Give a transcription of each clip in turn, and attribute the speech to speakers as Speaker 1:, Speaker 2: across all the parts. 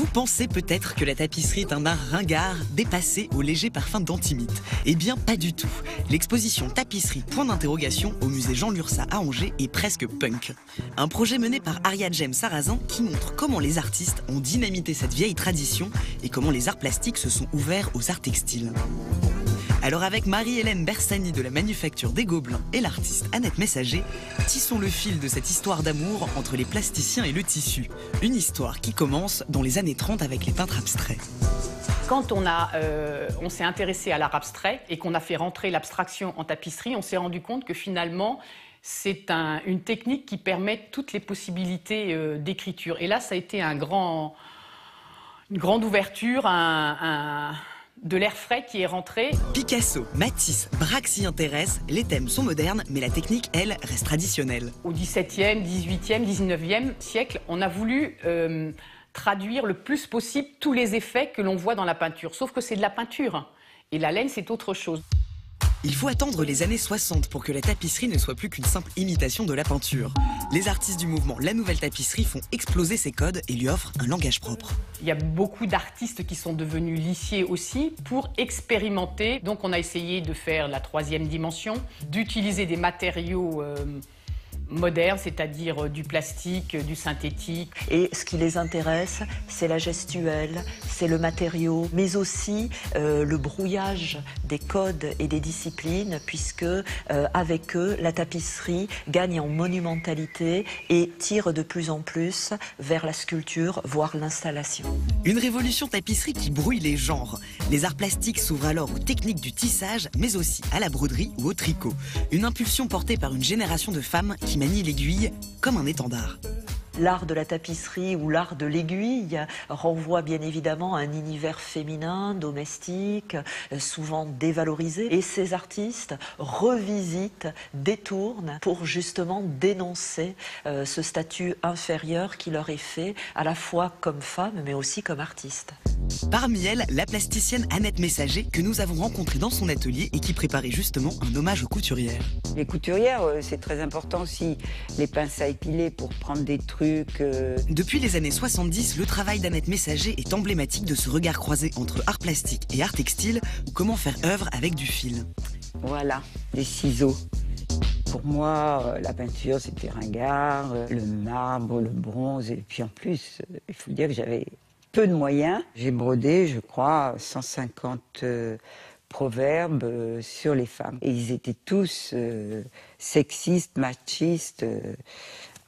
Speaker 1: Vous pensez peut-être que la tapisserie est un art ringard, dépassé au léger parfum d'antimite. Eh bien, pas du tout. L'exposition Tapisserie point d'interrogation au musée Jean Lurçat à Angers est presque punk. Un projet mené par Ariadjem Sarrazin qui montre comment les artistes ont dynamité cette vieille tradition et comment les arts plastiques se sont ouverts aux arts textiles. Alors avec Marie-Hélène Bersani de la Manufacture des Gobelins et l'artiste Annette Messager, tissons le fil de cette histoire d'amour entre les plasticiens et le tissu. Une histoire qui commence dans les années 30 avec les peintres abstraits.
Speaker 2: Quand on s'est intéressé à l'art abstrait et qu'on a fait rentrer l'abstraction en tapisserie, on s'est rendu compte que finalement, c'est une technique qui permet toutes les possibilités d'écriture. Et là, ça a été une grande ouverture, de l'air frais qui est rentré.
Speaker 1: Picasso, Matisse, Braque s'y intéressent, les thèmes sont modernes, mais la technique, elle, reste traditionnelle.
Speaker 2: Au XVIIe, XVIIIe, XIXe siècle, on a voulu traduire le plus possible tous les effets que l'on voit dans la peinture. Sauf que c'est de la peinture, et la laine, c'est autre chose.
Speaker 1: Il faut attendre les années 60 pour que la tapisserie ne soit plus qu'une simple imitation de la peinture. Les artistes du mouvement La Nouvelle Tapisserie font exploser ces codes et lui offrent un langage propre.
Speaker 2: Il y a beaucoup d'artistes qui sont devenus lissiers aussi pour expérimenter. Donc on a essayé de faire la troisième dimension, d'utiliser des matériaux modernes, c'est-à-dire du plastique, du synthétique.
Speaker 3: Et ce qui les intéresse, c'est la gestuelle, c'est le matériau, mais aussi le brouillage des codes et des disciplines, puisque avec eux, la tapisserie gagne en monumentalité et tire de plus en plus vers la sculpture, voire l'installation.
Speaker 1: Une révolution tapisserie qui brouille les genres. Les arts plastiques s'ouvrent alors aux techniques du tissage, mais aussi à la broderie ou au tricot. Une impulsion portée par une génération de femmes qui manie l'aiguille comme un étendard.
Speaker 3: L'art de la tapisserie ou l'art de l'aiguille renvoie bien évidemment à un univers féminin, domestique, souvent dévalorisé. Et ces artistes revisitent, détournent pour justement dénoncer ce statut inférieur qui leur est fait à la fois comme femmes mais aussi comme artistes.
Speaker 1: Parmi elles, la plasticienne Annette Messager que nous avons rencontrée dans son atelier et qui préparait justement un hommage aux couturières.
Speaker 4: Les couturières, c'est très important aussi, les pinces à épiler pour prendre des trucs.
Speaker 1: Depuis les années 70, le travail d'Annette Messager est emblématique de ce regard croisé entre art plastique et art textile, comment faire œuvre avec du fil.
Speaker 4: Voilà, des ciseaux. Pour moi, la peinture, c'était ringard, le marbre, le bronze, et puis en plus, il faut dire que j'avais peu de moyens. J'ai brodé, je crois, 150 proverbes sur les femmes. Et ils étaient tous sexistes, machistes,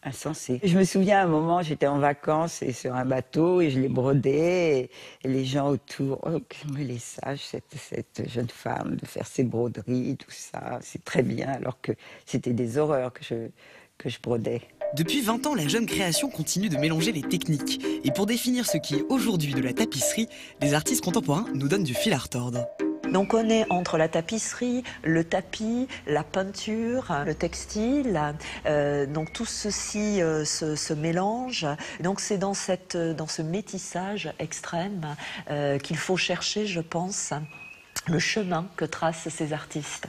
Speaker 4: insensés. Je me souviens à un moment, j'étais en vacances et sur un bateau et je les brodais et les gens autour, oh, comme elle est sage, cette jeune femme, de faire ses broderies, tout ça, c'est très bien, alors que c'était des horreurs que je brodais.
Speaker 1: Depuis 20 ans, la jeune création continue de mélanger les techniques. Et pour définir ce qui est aujourd'hui de la tapisserie, les artistes contemporains nous donnent du fil à retordre.
Speaker 3: Donc on est entre la tapisserie, le tapis, la peinture, le textile, donc tout ceci se mélange. Donc c'est dans ce métissage extrême qu'il faut chercher, je pense, le chemin que tracent ces artistes.